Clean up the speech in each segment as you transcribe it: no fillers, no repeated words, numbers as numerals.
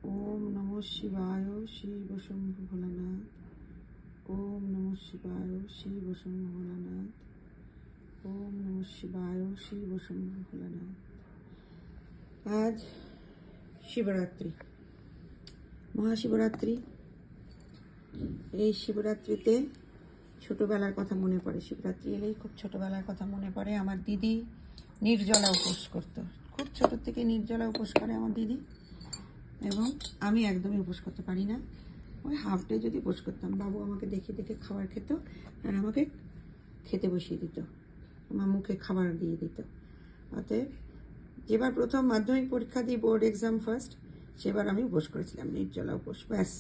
ओम नमो शिवाय शिव शंभु भोलानाथ। ओम नमो शिवाय शिव शंभु भोलानाथ। ओम नमो शिवाय शिव शंभु भोलानाथ। आज शिवरात्रि, महाशिवरात्रि। এই শিবরাত্রিতে ছোটবেলার কথা মনে পড়ে। শিবরাত্রি এলেই খুব ছোটবেলার কথা মনে পড়ে। আমার দিদি নির্জলা উপোস করতো, খুব ছোট থেকে নির্জলা উপোস করে আমার দিদি, এবং আমি একদমই উপোস করতে পারি না। ওই হাফ ডে যদি উপোস করতাম, বাবু আমাকে দেখে দেখে খাবার খেত আর আমাকে খেতে বসিয়ে দিত, আমার মুখে খাবার দিয়ে দিত। অতএব যেবার প্রথম মাধ্যমিক পরীক্ষা দিই, বোর্ড এক্সাম ফার্স্ট, সেবার আমি উপোস করেছিলাম, নির্জলা উপোস, ব্যাস।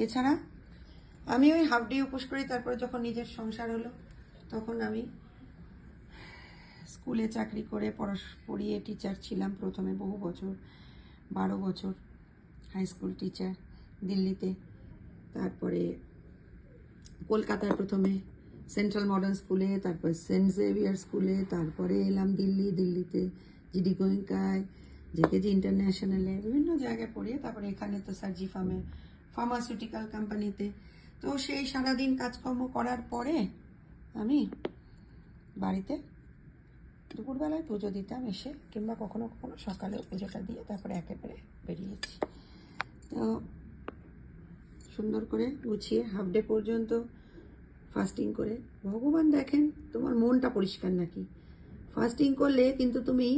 এছাড়া আমি ওই হাফ ডে উপোস করি। তারপরে যখন নিজের সংসার হলো, তখন আমি স্কুলে চাকরি করে পড়িয়ে টিচার ছিলাম প্রথমে বহু বছর, 12 বছর হাই স্কুল টিচার দিল্লিতে। তারপরে কলকাতায় প্রথমে সেন্ট্রাল মডার্ন স্কুলে, তারপর সেন্ট জেভিয়ার স্কুলে, তারপরে এলাম দিল্লিতে জিডি গোয়েঙ্কায়, জেকেজি ইন্টারন্যাশনালে, বিভিন্ন জায়গায় পড়িয়ে তারপরে এখানে তো সার্জি ফার্মে ফার্মাসিউটিক্যাল কোম্পানিতে। তো সেই সারাদিন কাজকর্ম করার পরে আমি বাড়িতে দুপুরবেলায় পুজো দিতাম এসে, কিংবা কখনো কখনো সকালে পুজোটা দিয়ে তারপরে একেবারে বেরিয়েছি। তো সুন্দর করে গুছিয়ে হাফ ডে পর্যন্ত ফাস্টিং করে, ভগবান দেখেন তোমার মনটা পরিষ্কার নাকি। ফাস্টিং করলে কিন্তু তুমি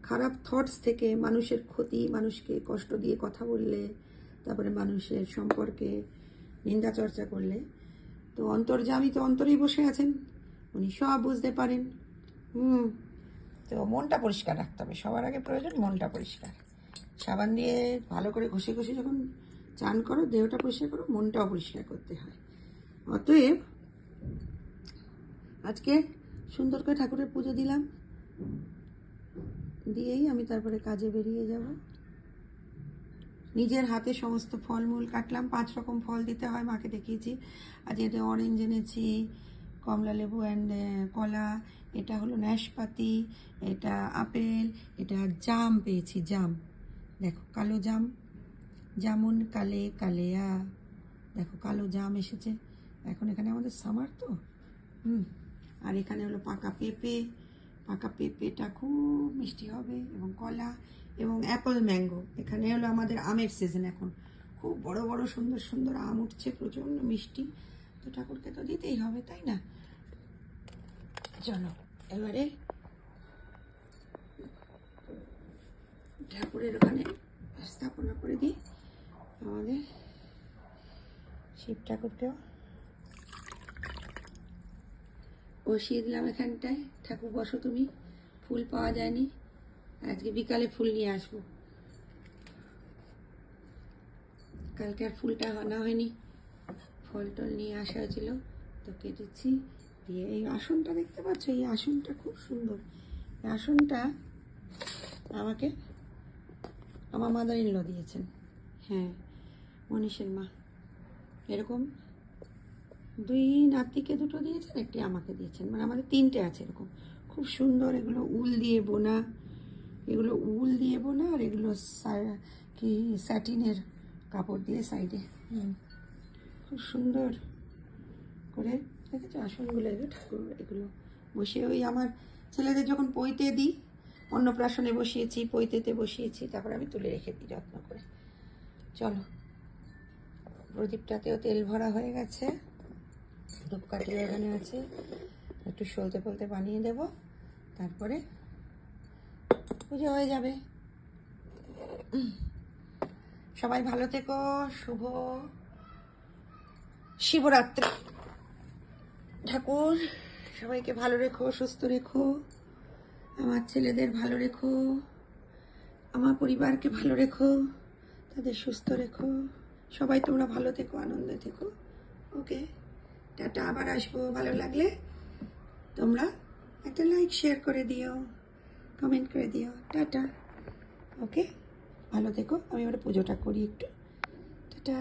খারাপ থটস থেকে, মানুষের ক্ষতি, মানুষকে কষ্ট দিয়ে কথা বললে, তারপরে মানুষের সম্পর্কে নিন্দা চর্চা করলে, তো অন্তর্যামী তো অন্তরেই বসে আছেন, উনি সব বুঝতে পারেন। তো মনটা পরিষ্কার রাখতে হবে, সবার আগে প্রয়োজন মনটা পরিষ্কার। সাবান দিয়ে ভালো করে ঘষে ঘষে যখন চান করো, দেহটা পরিষ্কার করো, মনটাও পরিষ্কার করতে হয়। অতএব আজকে সুন্দর করে ঠাকুরের পুজো দিলাম, দিয়েই আমি তারপরে কাজে বেরিয়ে যাব। নিজের হাতে সমস্ত ফলমূল কাটলাম, 5 রকম ফল দিতে হয়, মাকে দেখিয়েছি। আজ এটা অরেঞ্জ এনেছি, কমলা লেবু অ্যান্ড কলা, এটা হলো নাশপাতি, এটা আপেল, এটা জাম পেয়েছি, জাম দেখো, কালো জাম, জামুন কালে কালেয়া, দেখো কালো জাম এসেছে। এখন এখানে আমাদের সামার তো, আর এখানে হলো পাকা পেঁপে, পাকা পেঁপেটা খুব মিষ্টি হবে, এবং কলা, এবং অ্যাপল ম্যাঙ্গো। এখানে হলো আমাদের আমের সিজন, এখন খুব বড় বড় সুন্দর সুন্দর আম উঠছে, প্রচণ্ড মিষ্টি। তো ঠাকুরকে তো দিতেই হবে, তাই না? চলো এবারে ঠাকুরের ওখানে স্থাপনা করে দিই। আমাদের শিব ঠাকুরকেও বসিয়ে দিলাম এখানটায়। ঠাকুর বসো তুমি, ফুল পাওয়া যায়নি, আজকে বিকালে ফুল নিয়ে আসবো। কালকে আর ফুলটা আনা হয়নি, ফল টল নিয়ে আসা হয়েছিল, তো কেটেছি। দিয়ে এই আসনটা দেখতে পাচ্ছ, এই আসনটা খুব সুন্দর। এই আসনটা আমাকে আমার মাদার ইন ল দিয়েছেন, হ্যাঁ, মনীষের মা। এরকম 2 নাতিকে 2টো দিয়েছেন, একটি আমাকে দিয়েছেন, মানে আমাদের 3টে আছে এরকম। খুব সুন্দর, এগুলো উল দিয়ে বোনা, এগুলো উল দিয়ে বোনা, আর এগুলো কি স্যাটিনের কাপড় দিয়ে সাইডে, খুব সুন্দর করে দেখেছো আসনগুলো। এগুলো ঠাকুর, এগুলো বসিয়ে ওই আমার ছেলেদের যখন পৈতে দিই, অন্নপ্রাশনে বসিয়েছি, পৈতেতে বসিয়েছি, তারপর আমি তুলে রেখে দিই যত্ন করে। চলো, প্রদীপটাতেও তেল ভরা হয়ে গেছে, ধূপকাঠি এখানে আছে, একটু সলতে ফলতে বানিয়ে দেব, তারপরে পুজো হয়ে যাবে। সবাই ভালো থেকো, শুভ শিবরাত্রি। ঠাকুর সবাইকে ভালো রেখো, সুস্থ রেখো, আমার ছেলেদের ভালো রেখো, আমার পরিবারকে ভালো রেখো, তাদের সুস্থ রেখো। সবাই তোমরা ভালো থেকো, আনন্দে থেকো। ওকে, টাটা। আবার আসবো। ভালো লাগলে তোমরা একটা লাইক শেয়ার করে দিও, কমেন্ট করে দিও। টাটা। ওকে, ভালো থেকো। আমি এবার পুজোটা করি একটু। টাটা।